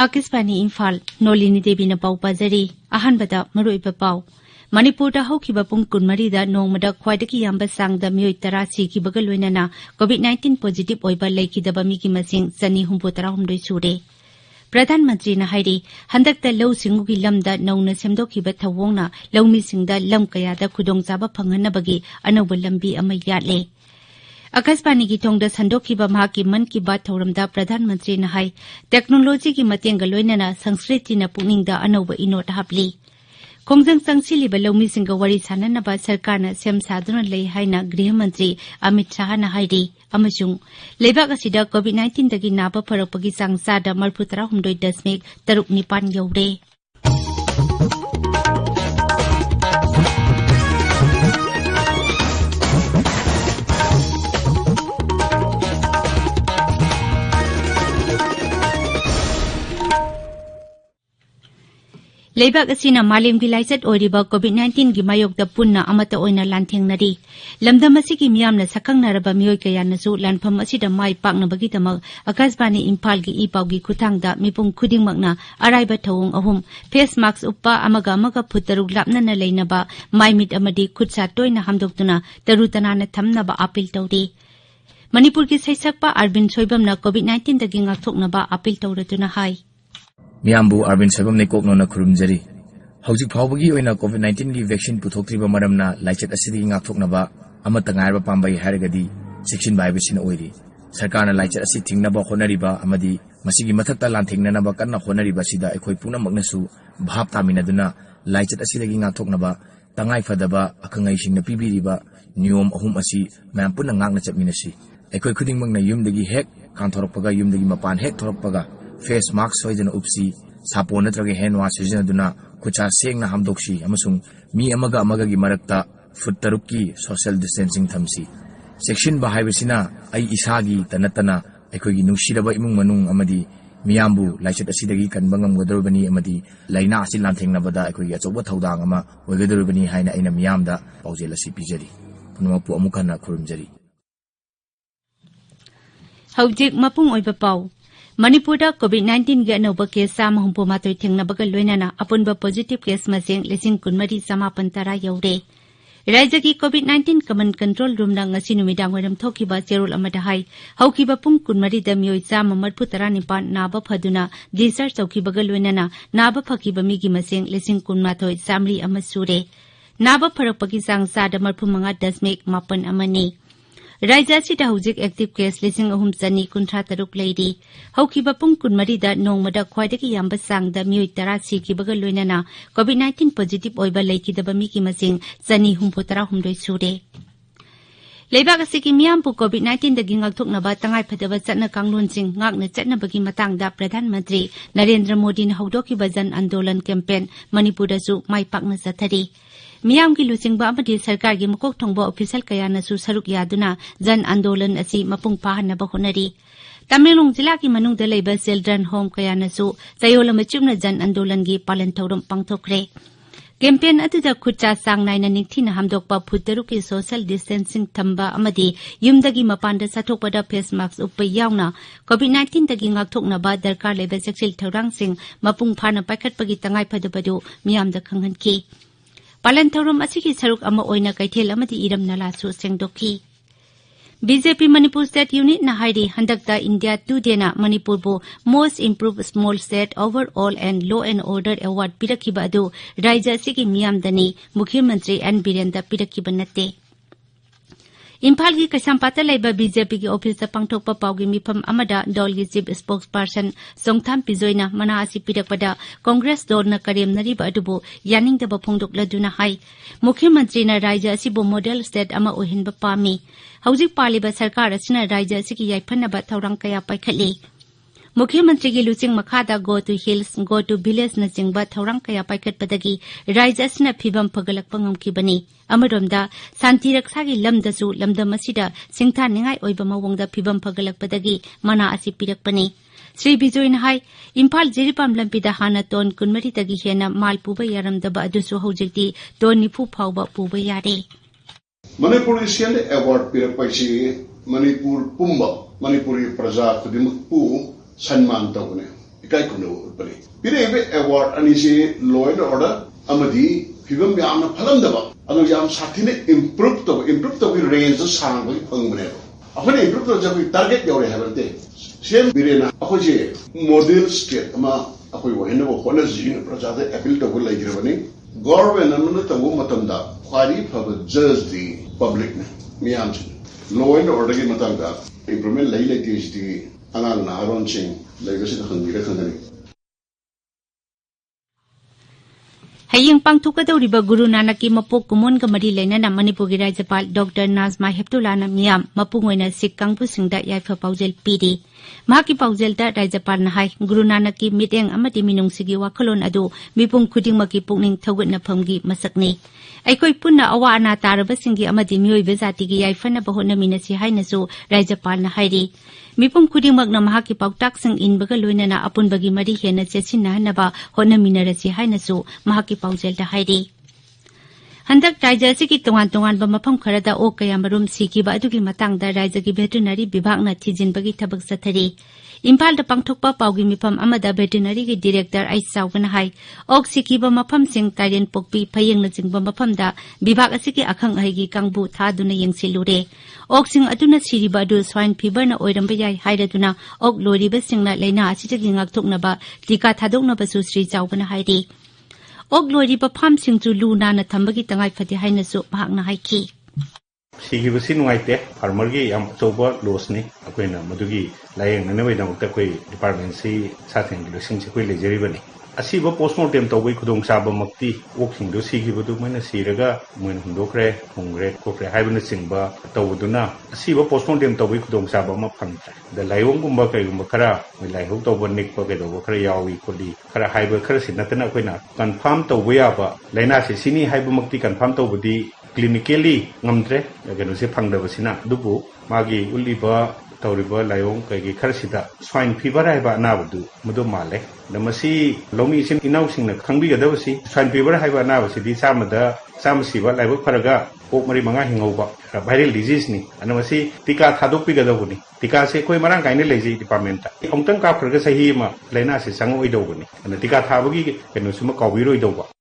Akispani Imphal, Nolini Devi na pau pazari, ahanbada maruiba pau. Manipur da haukiba pung kunmari da nongmada khwaidaki yamba sangda mioi tara sikibaga loinana COVID-19 positive oiba laikidaba miki masing sani humputara humdoi sure. Pradhan Mantri na hairi, handakta lau singugi lamda nauna semdokiba thawongna laumi singda lam kayada kudong zaba panghanabagi anawba lambi ama yatle. Akasbani ki thongda sandokiba mahaki man ki baat thauramda Pradhan Mantri na hai, technology ki matenga loinana sangskriti na puningda anawba inot hapli. Kongjang sangsiliba laumi singa wari sananaba sarkarna sem saduna lei haina Griha Mantri Amit Shah na hairi amasung leibak asida COVID-19 dagi naba pharakpagi sangsada marphutara humdoi dasmik taruk nipan yaure. Leibak asina malim gi laisat oiriba COVID-19 gi mayokda punna amata oina lanthengnari lamdam asigi miyamna sakangnaraba mioi kayanasu lanpham asida mai paknabagi damak Akasbani Imphal gi ipau gi khuthangda mipung khudingmakna araiba thawong ahum face mask uppa amaga phutaruk lapnana leinaba maimit amadi khutsa toina hamdoktuna tarutanana thamnaba apil tawri Manipur gi saisakpa Arvind Soibamna COVID-19 dagi ngakthoknaba apil tawratuna hai Miyambu Arvind Soibam ne kokno na khurumjari hauji phawbagi oina COVID-19 gi vaccine puthoktriba maramna laichat asidi ngakthoknaba amata ngarba pambai haragadi section bai bisina oiri sarkarna laichat asi thingnaba honariba amadi masigi mathakta lanthingnanaba kanna honariba sida ekhoi puna magnasu bhap taminaduna laichat asidagi ngakthoknaba tangai fadaba akangai singna pibiriba niyom ahum asi mayam puna ngakna chapminasi ekhoi khuding magna yumdagi hek kanthorokpaga yumdagi mapan hek thorokpaga face mask soidana upsi sapon natrage hand wash sijanaduna kucha sengna hamdokshi amasung mi amaga gi marakta foot tarukki social distancing thamsi section ba haibasina ai isagi tanatana ekhogi nungshiraba imung manung amadi miyambu laichat asidagi kanbangam godorobani amadi laina asi lanthengnabada ekhogi achoba thaudang ama oigodorobani haina aina miyamda paujel asi pijari punumapu amukana khurumjari Haujik mapung oiba pau Manipur da COVID-19 ga anoba case sama humpu matoi thengnabaga loinana apunba positive case masing lesing kunmari samapantara yaure. Rajya ki COVID-19 command control room na ngasi numidang waram thokiba cherol amada hai haukiba pung kunmari da mioi sama marphutara nipan naba phaduna discharge chaukibaga loinana naba phakiba migi masing lesing kunmathoi samri amasure. Naba pharakpagi sangsada marphumanga dasmik mapan amani. Rajya sida hujik active case lesing ahum chani kunthra taruk leiri haukiba pung kunmari da nongmada khwaidaki yamba sangda mioi tara sikibaga loinana COVID-19 positive oiba laikidaba miki masing chani humputara humdoi sure leibak asiki miyampu COVID-19 dagi ngakthoknaba tangai phadaba chatna kanglonsing ngakna chatnabagi matangda Pradhan Mantri Narendra Modi na haudokiba jan andolan campaign Manipur dasu mai pakna sathari Miyam ki lusingba amadi sarkar gi makok thongba official kayana su saruk yaduna jan andolan asi mapung pahanaba honari Tamenglong jila ki manungda leiba children home kayana su chayolama chumna jan andolan gi palan thorum pangthokre campaign atuda khucha sangnaina ningthina hamdokpa phutaru ki social distancing thamba amadi yumdagi mapanda sathokpada face mask uppa yauna COVID-19 dagi ngakthoknaba darkar leiba sexual thorang sing mapung phana paikhatpagi tangai phadabadu miyamda khanghanki Palan thorum asiki saruk ama oina kaithel amadi iram nala su sengdokhi BJP Manipur State Unit na hairi handakta India today na Manipur bo most improved small state overall and law and order award pirakiba adu rajya sigi miyamdani Mukhya Mantri N Birendra pirakiba natte Imphal gi Kasampata laiba BJP gi office pangthokpa paugi mifam amada dol gi chief spokesperson Songtham Pijoina mana asi pirakpada Congress dol na karemnari ba adubo yaning daba phongdokladuna hai Mukhya Mantri na rajya asibo model state ama ohinba pami hauzik paliba sarkar asina rajya asiki yaiphanaba thaurang kaya paikhatli Mukhya Mantri gi luching makhada go to hills go to village na chingba thaurang kaya paikhatpadagi rajya asina phibam phagalakpa ngamkibani amaromda santi raksa gi lamdasu lamdam asida singtha ningai oiba mawongda phibam phagalakpadagi mana asi pirakpani Sri Bijoyna hai Imphal Jiripam lampida hana ton kunmari tagi hena mal puba yaramdaba adusu haujikti ton nifu phawba puba yare Manipuri Sian Award pirakpaisi Manipur Pumba Manipuri Praja Kudimukpu Sanman Tawne ikai kuno utpani pirebe award ani se law and order amadi fibam yamna phalamdaba adu yam sathine improve to range sang bagi phangmane akhone improve to jabi target yore habante same birena akhoje model state ama akhoi wahena bo khona jin prajade appeal to lai girabani government amna tamu matamda khwari phab judge the public miyam law and order gi matanga improvement lai lai ti anang na aron ching lai gasi da khangire khangani Hayang pangthukadawriba Guru Nanaki mapok kumon ka mari lainana Manipuri Rajapal Dr. Nazma Heptulana miyam mapungoina Sikh kangpusingda yaifa paujel pidi mahaki paujelda Rajapal na hai Guru Nanaki miteng amati minungsigi wakhalon adu mipung khudingmaki pukning thawgatna phamgi masakni aikoi punna awa ana tarabasingi amati mioiba zatigi yaifana bahona minasi hainasu Rajapal na hairi mipum khudingmakna mahaki pautak sing inbaga loinana apunbagi mari hena chesinnahanaba hona minarasi hainasu mahaki paujelda hairi handak rajya asigi tongan ba mafam kharada o kayamarum sikiba adugi matangda rajyagi veterinary bibhagna thijinbagi thabak sathari Imphal da pangthokpa paugi mifam amada veterinary gi director ai saugana hai ok sikiba mafam sing taren pokpi phayengna jingba mafam da bibhag asigi akhang haigi kangbu thaduna yengsilure ok sing aduna siriba adu swine fever na oiramba yai hairaduna ok loriba singna leina asitagi ngakthokna ba tika thadokna ba su sri chaugana hairi ok loriba pham singchu luna na thambagi tangai phati hainasu bhagna haiki Sigibasi nuaite farmer gi yam choba loss ni akoina madugi layeng na nawai namukta koi department si satheng losing se koi lejeri bani asiba postmortem tawai khudong saba makti woking do sigibudu maina siraga moin hundokre hongre kokre haibana singba tawuduna asiba postmortem tawai khudong saba ma phangta da layong gumba kai gumba khara moi laihok tawba nikpa ke do khara yawi koli khara haiba khara sinatana koina confirm tawya ba laina se sini haiba makti confirm tawbudi clinically ngamtre gano se phangdabasina dubu magi uliba tawriba layong kai kharsida swine fever haiba nabudu mudu male namasi lomi sin inaw singna khangbi gadabasi swine fever haiba nabasi di samasiba laiba pharaga ok mari manga hingauba viral disease ni anamasi tika thadokpi gadabuni tika se koi marang kaine leji department ta ongtang ka pharaga sahi ma laina se sangoi dawbuni ana tika thabagi gano suma kawbiroi dawba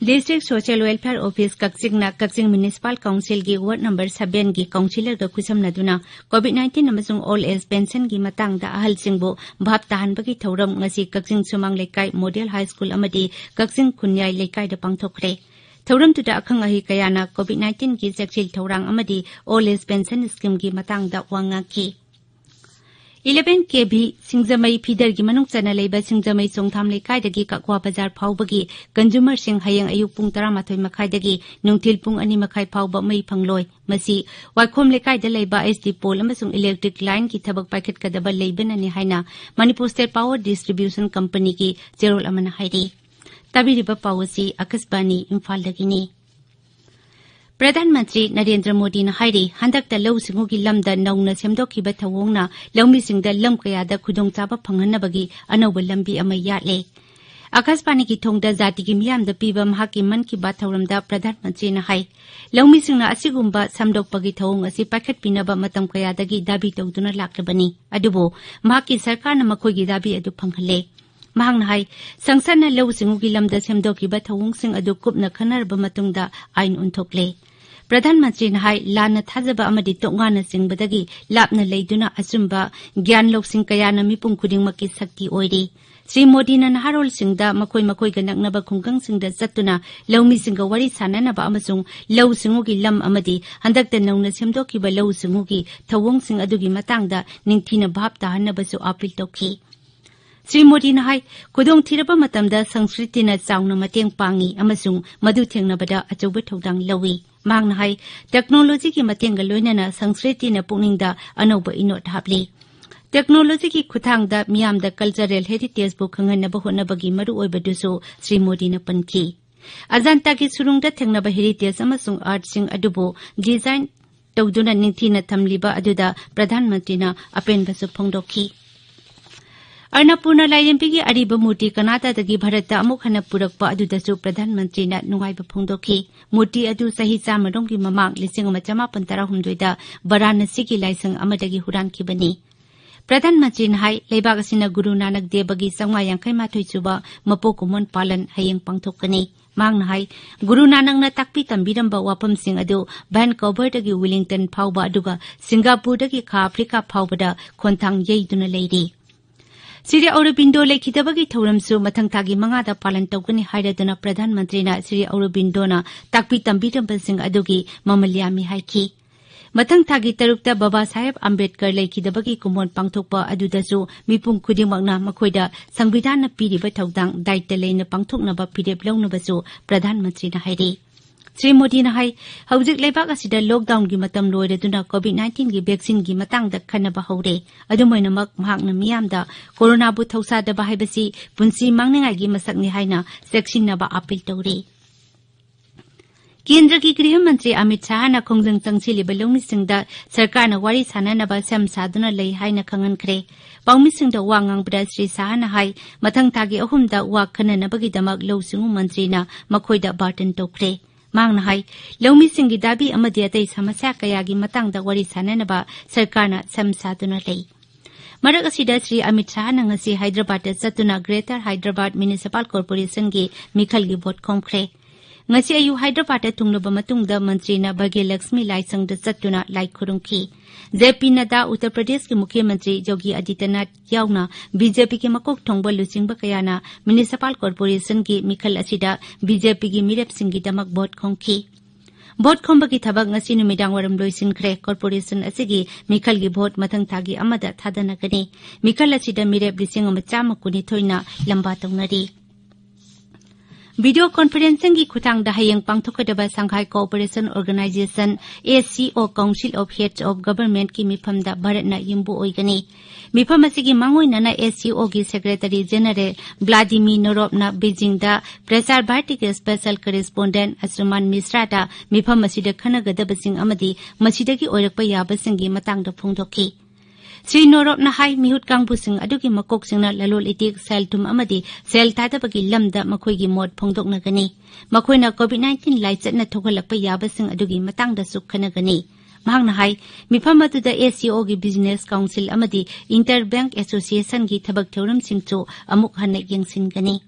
District Social Welfare Office Kakching Municipal Council gi Ward number 7 gi councillor ga khusamnaduna COVID-19 amasung all age pension gi matangda ahal singbo bhab tahanbagi thauram ngasi Kakching Sumang Lekai Model High School amadi Kakching Khunyai Lekai da pangthokre thauram tuda akhang ahi kayana COVID-19 gi jakchil thaurang amadi all age pension scheme gi matangda wanga ki 11 KB Singjamai Feeder gi manung chana leiba Singjamai Songtham Lekai dagi Kakwa Bazar phawbagi consumer sing hayang ayuk pung 12 makhai dagi nungthil pung 2 makhai phawba mai phangloi masi Waikhom Lekai da leiba SD pole amasung electric line ki thabak paikhat kadaba leiban ani haina Manipur State Power Distribution Company ki Cherol amana hairi tabiriba pawasi Akasbani Imphal dagini Pradhan Mantri Narendra Modi na hairi handakta lau singugi lamda naungna semdokhiba thawongna laummisingda lam kayada khudongchaba phanghanabagi anauba lambi ama yatle Akasbani ki thongda zatigi miyamda piba mahaki man ki ba thawramda Pradhan Mantri na hai laummisingna asigumba samdokpagi thawong asi pakhat pinaba matam kayadagi dabi tawduna lakrabani adubo mahaki sarkarna makhoigi dabi adu phanghale mahangna hai sangsana lau singugi lamda semdokhiba thawongsing adu kupna khanarba matungda ain unthokle Pradhan Mantri na hai lana thajaba amadi tongana singbadagi lapna leiduna asumba gyan loksing kayana mipung khudingmaki sakti oiri Sri Modi na naharol singda makoi ganaknaba khungkang singda chattuna laumi singa wari sananaba amasung lau singugi lam amadi handakta nauna semdokhiba lau singugi thawong sing adugi matangda ningthina bhab tahannabasu apil tokhi Sri Modi na hai kudong thiraba matamda sangskriti na chaungna mateng pangi amasung madu thengnabada achauba thodang lawi mangna hai technology ki matengga loinana sangskriti na pungningsda anauba inot hapli technology ki khuthangda miyamda cultural heritage bu khanganaba honabagi maru oibadusu Sri Modi na panki Ajanta ki surungda thengnaba heritage amasung art sing adubo design tawduna ningthina thamliba aduda Pradhan Mantri na apenbasu phongdokhi Arnapurna Laiyempigi Ariba Murti Kanata-dagi Bharata amuk hana purakpa adudasu Pradhan Mantri na nungaiba phongdokhi Murti adu sahi chamaronggi mamang 1956 da Varanasi ki laisang amadagi hurankhibani प्रधानमंत्री high लेबाग असिना गुरु नानक देवगी 552 सुबा मपोक कुमोन पालन हयेंग पांगथोकनी मांगना high Guru Nanak ना ताकपी तंबीरंबा वाफमसिंग अदु Vancouver Willingdon फाउबा अदुगा Singapore खा Africa फाउबदा खोंथांग येइदुना लेरी श्री औरबिंदो लेखिदबगी थौरमसु मथंग थागी मंगादा पालन तौगनी हाइरदुना प्रधानमंत्रीना श्री औरबिंदोना ताकपी तंबीरंबसिंग अदुगी ममल्यामी हाइखी मथंग थागी तरुकता बाबा साहेब अम्बेडकर लेखिदबगी कुमोन पांगथोकपा अदुदसु मिपुंग खुदिमगना मखोइदा संविधान पीरिबा थौदांग दायित्व लेना पांगथोकनबा फिरेप लौनबसु प्रधानमंत्रीना हाइरि श्री मोदीना हाई हौजिक लेबाक असिदा लॉकडाउन की मतम लोइरदुना कोविड-19 की वैक्सीन की मतंगदा खनबा हौरे अदुमोइनमक महाकना मियामदा कोरोना बु थौसादबा हाइबसी पुंसी मांगनिंगाई मसकनी हाइना सेक्सिनबा अपील तौरे केंद्र की गृह मंत्री अमित शाह ना खोंजंग चंगसिलिब लौमिसिंगदा सरकारना वारी साननबा सेम सादुना लई हाइना खंगनख्रे पाउमिसिंगदा वा ngangbda श्री शाह ना हाई मथंग थागी अहुमदा वा खननबगीदमक लौसिंगु मंत्रीना मखोइदा बार्टन तौख्रे मांगना हाई लौमिसिंगी दाबी अमदि अतै समस्या कयागी मतंगदा वारी साननबा सरकारना सेम सादुना लई मरक असिदा श्री अमित शाह ना ngasi हैदराबाद चतुना ग्रेटर हैदराबाद म्युनिसिपल कॉर्पोरेशन की मिखल की वोट खोंख्रे ngasi ayu hyderabad thungloba matungda मंत्री ना भाग्य लक्ष्मी लाइसंग चतुना लाई खुरुंखी जेपी नड्डा उत्तर प्रदेश के मुख्यमंत्री योगी आदित्यनाथ यावना बीजेपी के मकोक थोंगबा लुचिंगबा कयाना म्युनिसिपल कॉर्पोरेशन की मिखल असिदा बीजेपी की मिरेप सिंगी दमक वोट खोंखी वोट खोंबगी थबक ngasi नुमिदांग वरम लोइसिनख्रे कॉर्पोरेशन असिगी मिखल की वोट मथंग थागी अमदा थादनगनी मिखल असिदा मिरेप लिसिंग अमा 119 ना लंबा तौनरी वीडियो कॉन्फ्रेंसिंग की खुतांग हयेंग पांगथोकदबा Shanghai cooperation organisation SCO council of heads of government की मिफमदा भारतना यिम्बु ओइगनी मिफम असिगी मांगोइनना एसीओ की सेक्रेटरी जनरल व्लादिमीर नोरोवना बीजिंगदा प्रसार भारती के स्पेशल करेस्पोंडेंट असुमान मिश्रादा मिफम असिदा खनगदबसिंग अमदी मसिदगी ओइरकपा याबसिंगी मतंगदा फोंदोखी श्री नोरोवना हाई मिहुत कांगबुसिंग अदुगी मकोकसिंगना ललोल इतिक सेल तुम अमदी सेल तादबगी लमदा मखोइगी मोड फोंदोकनगनी मखोइना कोविड-19 लाइचटना थोगलकपा याबसिंग अदुगी मतंगदा सुखनगनी मांगना हाई मिफम अदुदा एसीओ की बिजनेस काउंसिल अमदी इंटर बैंक एसोसिएशन की थबक थौरमसिंगचो अमुक हन्ने यंगसिनगनी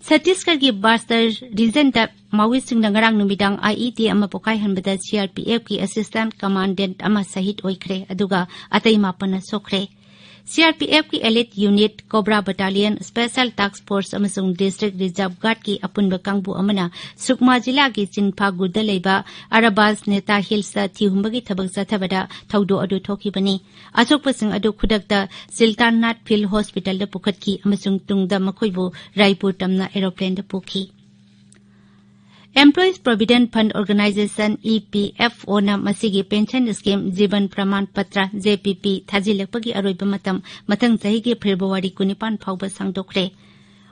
छत्तीसगढ़ की बास्तर रीजन दा माओइस्टिंग नगरांग नुमिदांग आईईडी अमा पोकाई हनबदा सीआरपीएफ की असिस्टेंट कमांडेंट अमा शहीद ओइख्रे अदुगा अतै मापन सोख्रे सीआरपीएफ की elite unit cobra battalion special task force अमसुंग डिस्ट्रिक्ट रिजर्व गार्ड की अपुनबा कांगबु अमना सुकमा जिला की चिनफागुदा लेबा अरबास नेता हिल्स थिहुंबगी थबक चथबदा थौदो अदु थोखिबनी अचोकपसिंग अदु खुदकता सिल्ताननाथ फील्ड हॉस्पिटल दा पुखतकी अमसुंग तुंगदा मखोइबु रायपुर तमना एरोप्लेन दा पुखी employees provident fund organisation EPFO ना मसीगी पेंशन स्कीम जीवन प्रमाण पत्र जेपीपी थाजिलकपगी अरोइबा मतम मथंग चही के फेब्रुवारी 19 फाउबा सांगदोखरे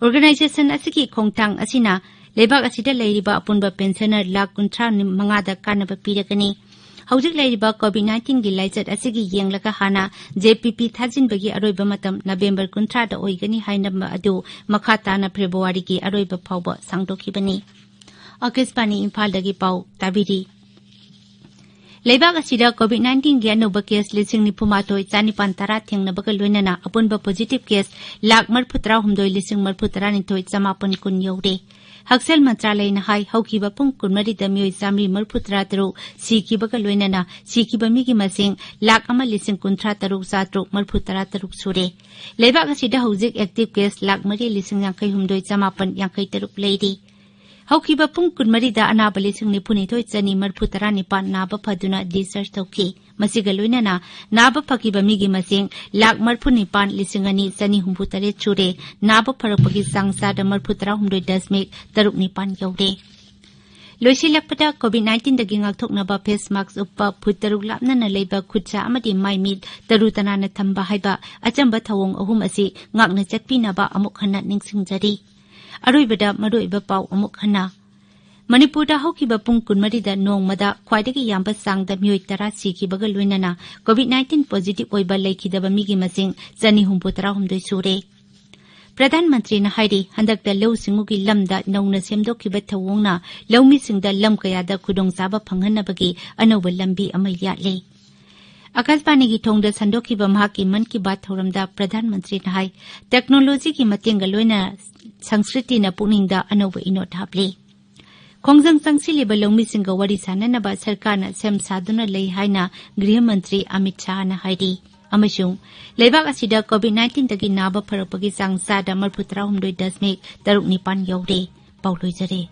ऑर्गेनाइजेशन असिगी खोंगथांग असिना लेबाक असिदा लेरिबा अपुनबा पेंशनर लाख 35 दा कानबा पिरगनी हौजिक लेरिबा कोविड-19 की लाइचट असिगी येंगलका हाना जेपीपी थाजिनबगी अरोइबा मतम नवेंबर 19 दा ओइगनी हाइनबा अदु मखा ताना फेब्रुवारी की अरोइबा फाउबा सांगदोखिबनी आकाशवाणी इम्फाल दगी पाउ ताबिरी लेबाक असिदा कोविड-19 की अनोबा केस 19,913 थेंगनबगा लोइनना अपुनबा पॉजिटिव केस 1,39,930 यौरे हक्सेल मंत्रालय हाई हौकिबा पुंग कुनमरी दमियोय सामरी 133 सीकिबगा लोइनना सीकिबा मिगी मसिंग 1,13,733 सुरे लेबाक असिदा हौजिक एक्टिव केस 3,59,953 लेरी हौकिबा पुंग कुनमरीदा अनाबा 9,930 नाबा फदुना डिस्चार्ज तौखी मसिगा लोइनना नाबा फकिबा मिगी मसिंग 1,39,2,263 सुरे नाबा फरकपगी सांगसादा 39.9 you're लोइसिलकपदा covid दगी ngakthoknaba face mask uppa phut taruk lapnana leiba khutcha amadi mai mit tarutanana thamba haiba achamba thawong ahum asi ngakna chatpinaba amuk hanna ningsingjari अरोइबदा मरोइबा पाउ अमुक हना मणिपुरदा हौकिबा पुंग 19 दा नोंगमदा ख्वाइदगी याम्बा सांगदा मियोय 10 सिकिबगा लोइनना कोविड-19 पॉजिटिव ओइबा लेखिदबा मिगी मसिंग 239 सुरे प्रधानमंत्री न हाइरी हंदकदा लौ सिंगुगी लमदा नौना सेमदोखिबा थवोंगना लौमिसिंगदा लम कयादा खुदोंचाबा फंगहनबगी अनौबा लंबी अमा याले आकाशवाणी की थोंग संदोखिबा महाकी मन की बात थौरमदा प्रधानमंत्री नाहाई टेक्नोलॉजी की मतेंग लोइना संस्कृति न पुनिंगदा अनोब इनोट हापली खोंजंग संगसिलिबा लौमिसिंग वरी साननबा सरकारना सेम सादुना लई हाइना गृह मंत्री अमित शाह ना हाइदी अमसुंग लेबाक असिदा कोविड-19 तगी नाबा फरकपगी चांग चादा 33.6 यौरे पाउलोइजरे।